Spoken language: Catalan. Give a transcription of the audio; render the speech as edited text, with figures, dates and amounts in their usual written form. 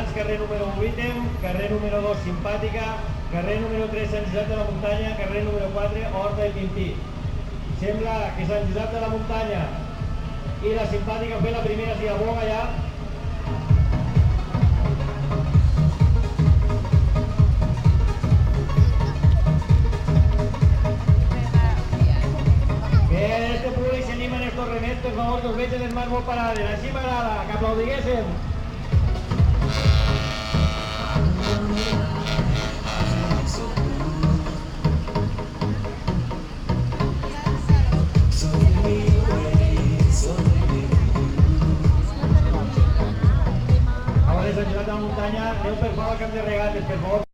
Vilanants, carrer número 8, carrer número 2, Simpàtica, carrer número 3, Sant Josep de la Muntanya, carrer número 4, Horta i Quintí. Sembla que Sant Josep de la Muntanya i la Simpàtica han fet la primera sinagoga ja. Bé, este públic s'anima en estos remets, per favor, que us veig les mans molt parades. Així m'agrada, que aplaudiguéssim. A veure, Sant Josep de la Muntanya, aneu per favor al camp de regates, per favor.